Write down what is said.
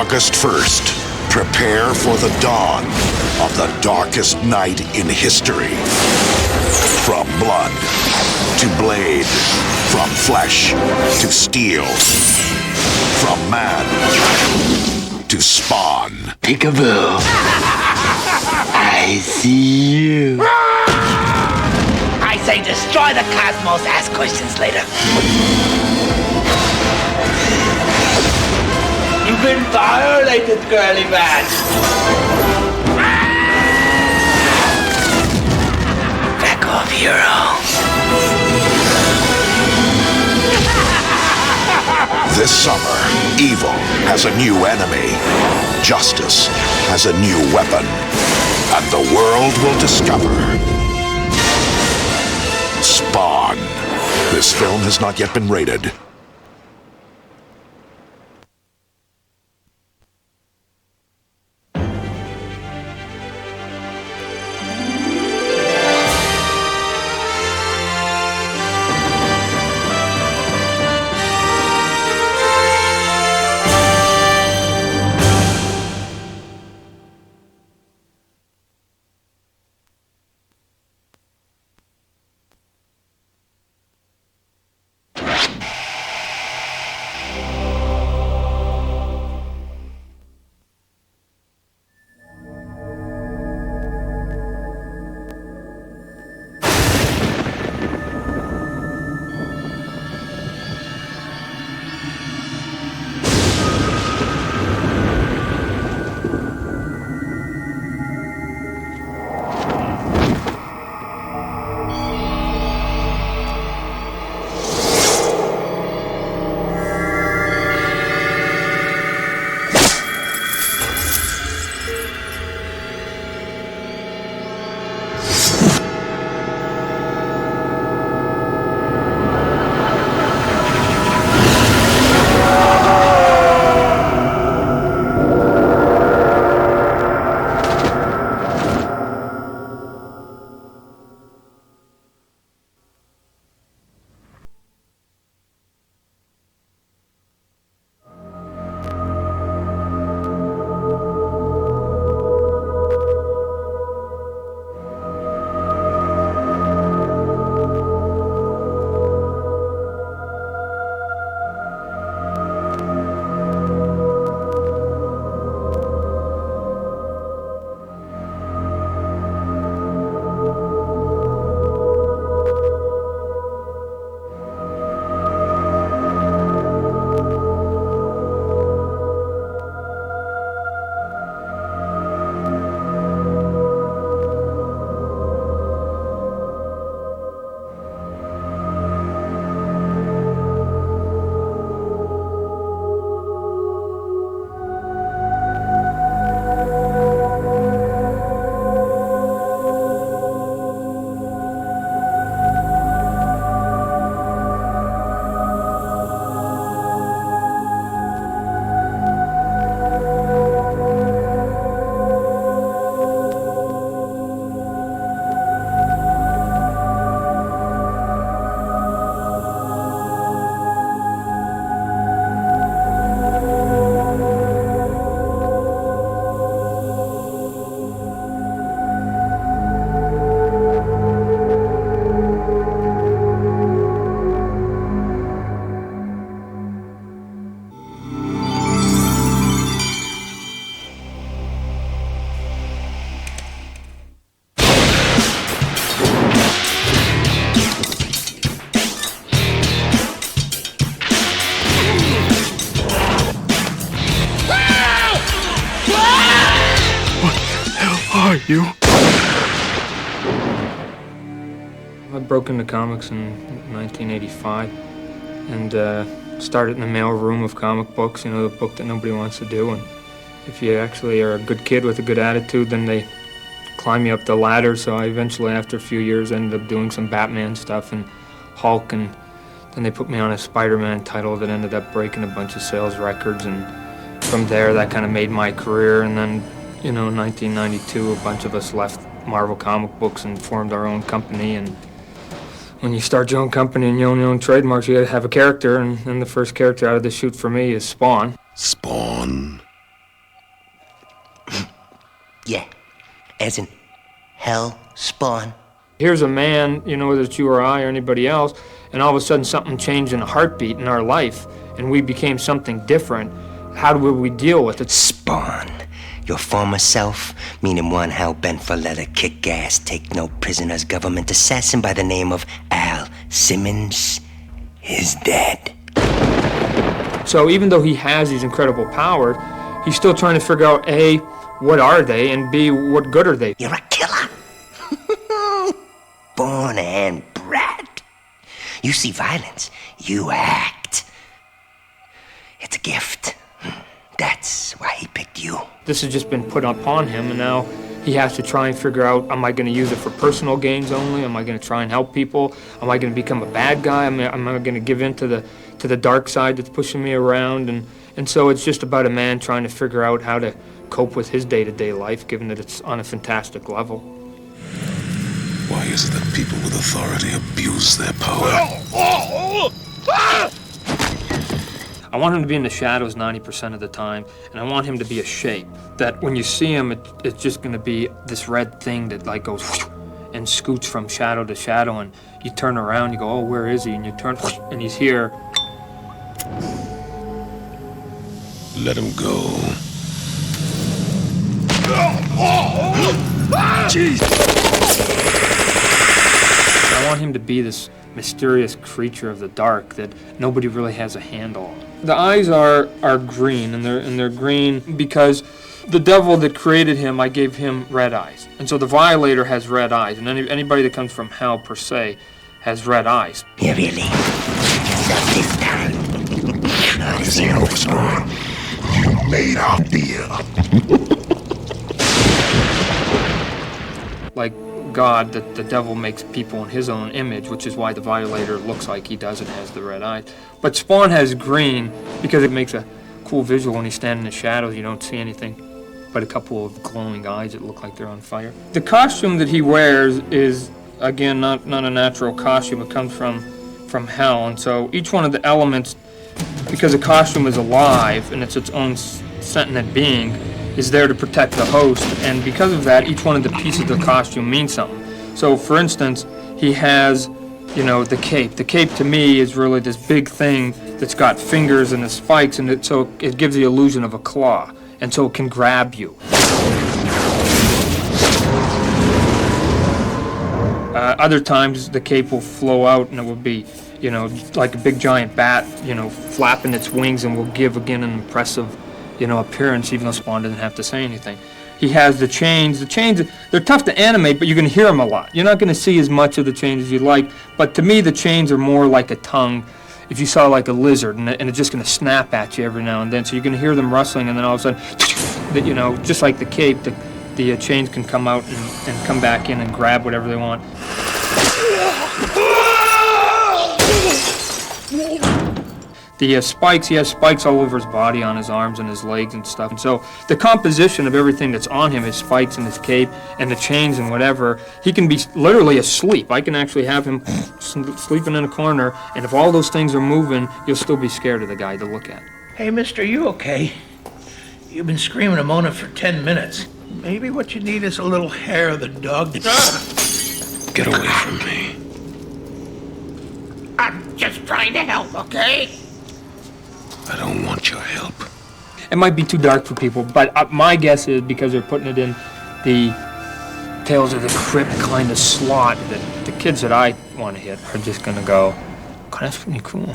August 1st, prepare for the dawn of the darkest night in history. From blood to blade, from flesh to steel, from man to spawn. Peekaboo. I see you. I say destroy the cosmos, ask questions later. You've been violated, girly bat. Back off, hero. This summer, evil has a new enemy. Justice has a new weapon. And the world will discover Spawn. This film has not yet been rated. You? I broke into comics in 1985 and started in the mailroom of comic books, you know, the book that nobody wants to do. And if you actually are a good kid with a good attitude, then they climb you up the ladder. So I eventually, after a few years, ended up doing some Batman stuff and Hulk, and then they put me on a Spider-Man title that ended up breaking a bunch of sales records. And from there, that kind of made my career. And then, you know, in 1992, a bunch of us left Marvel comic books and formed our own company. And when you start your own company and you own your own trademarks, you gotta have a character, and the first character out of the chute for me is Spawn. Spawn? Yeah, as in hell spawn. Here's a man, you know, whether it's you or I or anybody else, and all of a sudden something changed in a heartbeat in our life, and we became something different. How do we deal with it? Spawn. Your former self, meaning one hell-bent for leather, kick ass, take no prisoners, government assassin by the name of Al Simmons, is dead. So even though he has these incredible powers, he's still trying to figure out, A, what are they, and B, what good are they? You're a killer. Born and bred. You see violence, you act. It's a gift. That's why he picked you. This has just been put upon him, and now he has to try and figure out, am I going to use it for personal gains only? Am I going to try and help people? Am I going to become a bad guy? Am I going to give in to the dark side that's pushing me around? And so it's just about a man trying to figure out how to cope with his day-to-day life, given that it's on a fantastic level. Why is it that people with authority abuse their power? I want him to be in the shadows 90% of the time, and I want him to be a shape. That when you see him, it's just going to be this red thing that like goes and scoots from shadow to shadow, and you turn around, you go, oh, where is he? And you turn, and he's here. Let him go. Jeez. I want him to be this mysterious creature of the dark that nobody really has a handle on. The eyes are green, and they're green because the devil that created him, I gave him red eyes. And so the Violator has red eyes, and anybody that comes from hell, per se, has red eyes. Yeah, really? Not this time. This ain't over, Spawn. You made our deal. Like God, that the devil makes people in his own image, which is why the Violator looks like he does and has the red eyes. But Spawn has green because it makes a cool visual when he's standing in the shadows. You don't see anything but a couple of glowing eyes that look like they're on fire. The costume that he wears is, again, not a natural costume. It comes from hell, and so each one of the elements, because the costume is alive and it's its own sentient being, is there to protect the host, and because of that, each one of the pieces of the costume means something. So, for instance, he has, you know, the cape. The cape, to me, is really this big thing that's got fingers and the spikes, and so it gives the illusion of a claw, and so it can grab you. Other times, the cape will flow out, and it will be, you know, like a big giant bat, you know, flapping its wings, and will give, again, an impressive, you know, appearance, even though Spawn doesn't have to say anything. He has the chains. The chains, they're tough to animate, but you can hear them a lot. You're not going to see as much of the chains as you like, but to me, the chains are more like a tongue. If you saw like a lizard, and it's just going to snap at you every now and then, so you're going to hear them rustling, and then all of a sudden, that, you know, just like the cape, the chains can come out and come back in and grab whatever they want. The spikes, he has spikes all over his body, on his arms and his legs and stuff. And so the composition of everything that's on him, his spikes and his cape and the chains and whatever, he can be literally asleep. I can actually have him sleeping in a corner, and if all those things are moving, you'll still be scared of the guy to look at. Hey, mister, you okay? You've been screaming and moaning for 10 minutes. Maybe what you need is a little hair of the dog. Get away from me. I'm just trying to help, okay? I don't want your help. It might be too dark for people, but my guess is because they're putting it in the Tales of the Crypt kind of slot, that the kids that I want to hit are just going to go, God, that's pretty cool.